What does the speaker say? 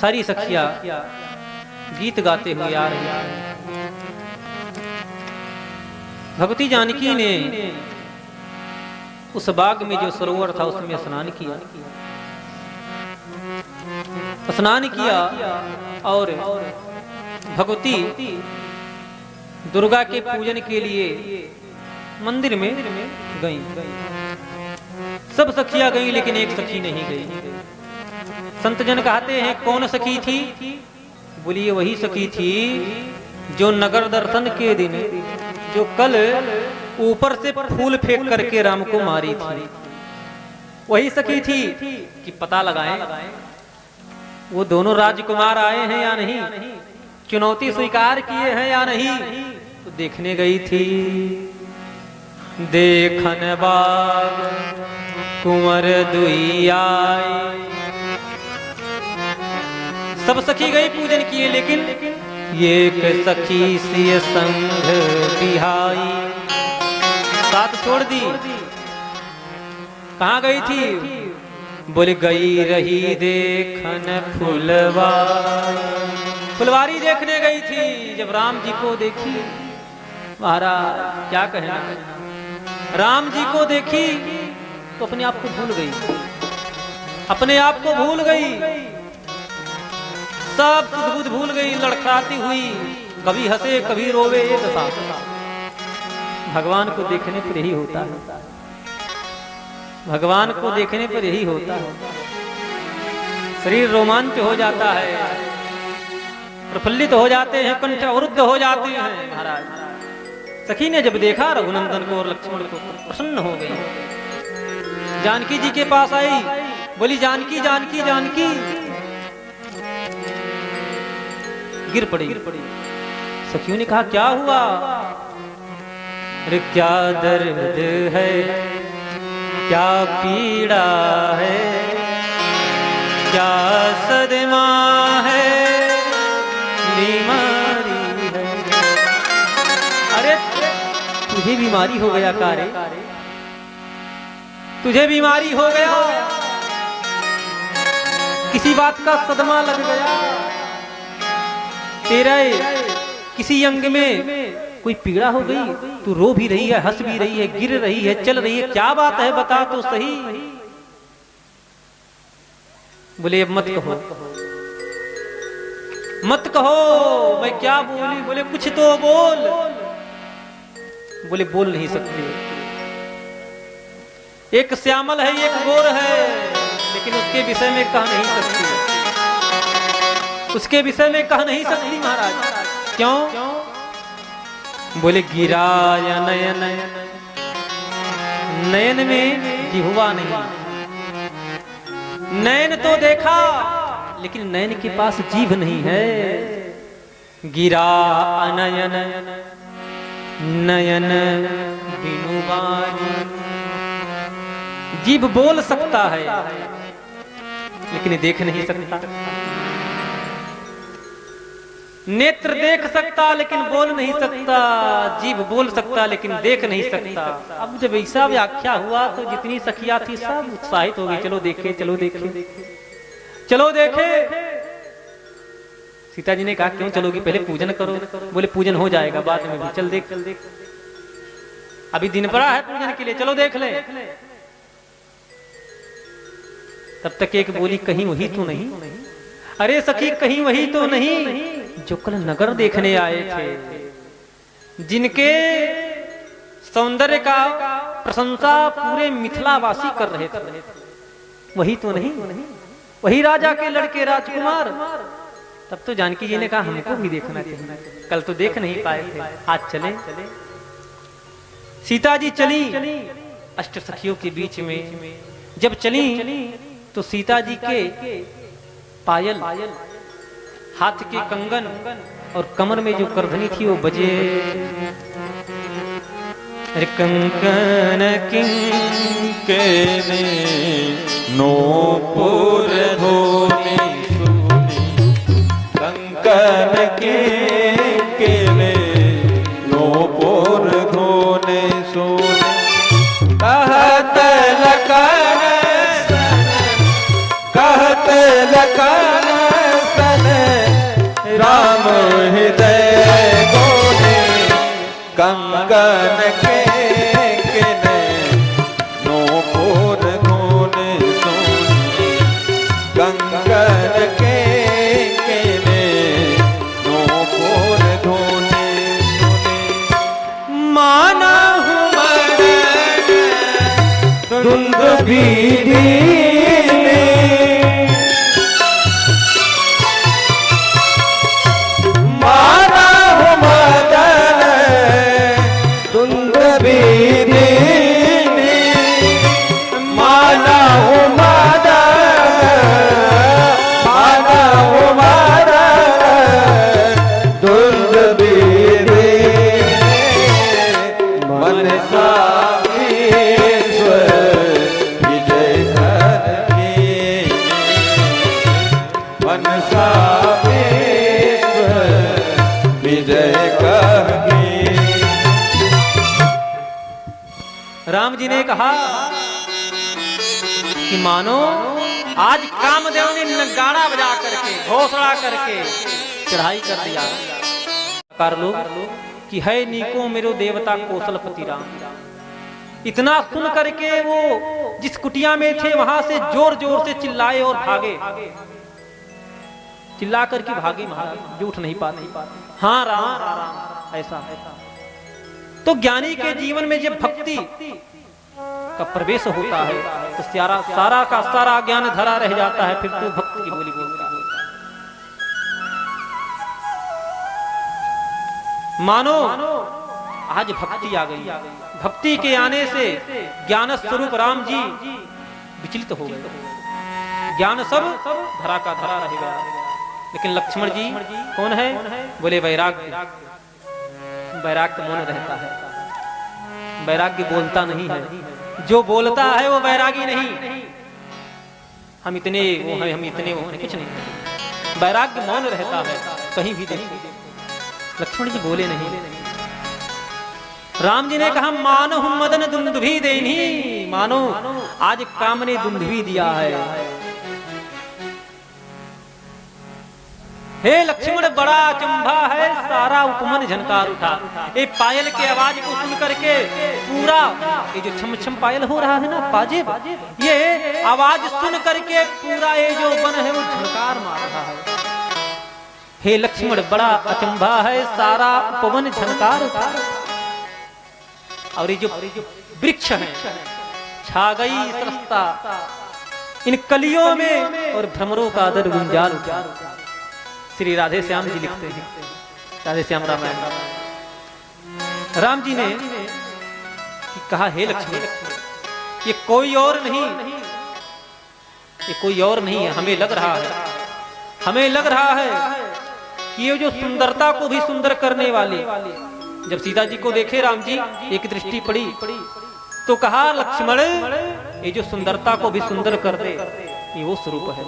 सारी सखियां गीत गाते हुए आ रही हैं। भगवती जानकी ने उस बाग में जो सरोवर था उसमें स्नान किया। स्नान किया और भगवती दुर्गा के पूजन के लिए मंदिर में गई। सब सखियां गई लेकिन एक सखी नहीं गई। संत जन कहते हैं कौन सखी थी? बोलिए वही सखी थी जो नगर दर्शन के दिन जो कल ऊपर से फूल फेंक करके राम को मारी थी। वही सखी थी कि पता लगाएं वो दोनों राजकुमार आए हैं या नहीं, चुनौती स्वीकार किए हैं या नहीं। तो देखने गई थी। देखन बाग कुंवर दुई आई। सब सखी गई पूजन किए लेकिन ये सखी सी संग बिहाई साथ छोड़ दी। कहाँ गई थी? बोले गई रही देखन फुलवारी। फुलवारी देखने गई थी। जब राम जी को देखी, महाराज क्या कहना, राम जी को देखी तो अपने आप को भूल गई। अपने आप को भूल गई, सब सुध भूल गई। लड़खड़ाती हुई कभी हंसे कभी रोवे। ये दशा भगवान को देखने पर यही होता है। भगवान को देखने पर यही होता है। शरीर रोमांच हो जाता है, प्रफुल्लित हो जाते हैं, कंठ अवरुद्ध हो जाते हैं। महाराज सखी ने जब देखा रघुनंदन को और लक्ष्मण को प्रसन्न हो गई। जानकी जी के पास आई, बोली जानकी जानकी जानकी। गिर पड़ी। सखियों ने कहा क्या हुआ? अरे क्या दर्द है, क्या पीड़ा है, क्या सदमा है, बीमारी है। अरे तुझे बीमारी हो गया कारे, तुझे बीमारी हो गया, किसी बात का सदमा लग गया, तेरा किसी अंग में कोई पीड़ा हो गई, तू रो भी रही है, हंस भी रही है, गिर रही है, चल रही है, क्या बात है बता तो सही। बोले अब मत कहो, मत कहो, मैं क्या बोली? बोले कुछ तो बोल। बोले बोल नहीं सकती। एक श्यामल है एक गोर है, लेकिन उसके विषय में कह नहीं सकती, उसके विषय में कह नहीं सकती महाराज। क्यों? बोले गिरा या नयन, नयन में जिह्वा नहीं। नयन तो देखा लेकिन नयन के पास जीभ नहीं है। गिरा अनयन नयन बिनु बानी। जीभ बोल सकता है लेकिन देख नहीं सकता। नेत्र देख सकता लेकिन बोल नहीं सकता। जीभ बोल सकता लेकिन देख नहीं सकता। अब जब ऐसा व्याख्या हुआ तो जितनी सखियां थी सब उत्साहित हो गई। चलो देखे, चलो देखे, चलो देखे। सीता जी ने कहा क्यों चलोगी, पहले पूजन करो। बोले पूजन हो जाएगा बाद में भी, चल देख, चल देख, अभी दिन पड़ा है पूजन के लिए, चलो देख ले। तब तक एक बोली कहीं वही तो नहीं। अरे सखी कहीं वही तो नहीं जो कल नगर देखने आए थे, जिनके सौंदर्य का प्रशंसा पूरे मिथिलावासी कर रहे थे। वही तो नहीं, वही राजा के लड़के राजकुमार। तब तो जानकी जी ने कहा हमको भी देखना चाहिए, कल तो देख नहीं पाए थे, आज चले। सीता जी चली अष्ट सखियों के बीच में। जब चली तो सीता जी के पायल, हाथ के कंगन और कमर में जो करधनी थी वो बजे। अरे कंकन किंकने नूपुर धोनी सुनी, कंकन किंकने नूपुर धोनी सुनी। कहत लखन कहत लखन कंकन के नूपुर धोने सोने कंकन के नूपुर धोने सोने माना हूँ मरण धुंध भीनी माना हूँ मदन धुंध भीनी माना हूँ मदन माना हूँ मदन धुंध भीनी मन सा राम जी ने कहा कि मानो आज कामदेव ने नगाड़ा बजा करके घोषणा करके चढ़ाई कर दिया कर लोग कि है नीको मेरो देवता कौशलपति राम। इतना सुन करके वो जिस कुटिया में थे वहां से जोर जोर से चिल्लाए और भागे, चिल्ला करके भागे महाराज, झूठ नहीं पाते। हाँ राम राम ऐसा तो ज्ञानी के जीवन में जब भक्ति का प्रवेश होता है तो सारा का सारा ज्ञान धरा रह जाता है, फिर तो भक्त की बोली बोलता है। मानो आज भक्ति आ गई, भक्ति के आने से ज्ञान स्वरूप राम जी विचलित हो गए, ज्ञान सब धरा का धरा रह गया। लेकिन लक्ष्मण जी कौन है? बोले वैराग्य। वैराग्य मौन रहता है, वैराग्य बोलता नहीं है, जो बोलता है वो वैरागी नहीं। हम इतने वो हैं, हम इतने वो हैं, कुछ नहीं। वैराग्य मौन रहता है, कहीं भी देखो लक्ष्मण जी बोले नहीं। राम जी ने कहा मानो हम मदन दुंदुभी देनी, मानो आज काम ने दुंदुभी दिया है। हे लक्ष्मण बड़ा अचंभा है, सारा उपमन झनकार उठा। ये पायल के आवाज को सुन करके पूरा ये जो छम छम पायल हो रहा है ना पाजेब, ये आवाज सुन करके पूरा ये जो वन है वो झनकार मार रहा है। हे लक्ष्मण बड़ा अचंभा है, सारा उपवन झनकार उठा। और ये जो वृक्ष है छा गई सरसता इन कलियों में और भ्रमरों का दर गुंजाल उठा। श्री राधे श्याम जी लिखते हैं, राधे श्याम रामायण। राम जी ने कहा हे लक्ष्मण ये कोई और नहीं, ये कोई और नहीं है। हमें लग रहा है कि ये जो सुंदरता को भी सुंदर करने वाले, जब सीता जी को देखे राम जी एक दृष्टि पड़ी तो कहा लक्ष्मण ये जो सुंदरता को भी सुंदर कर दे ये वो स्वरूप है।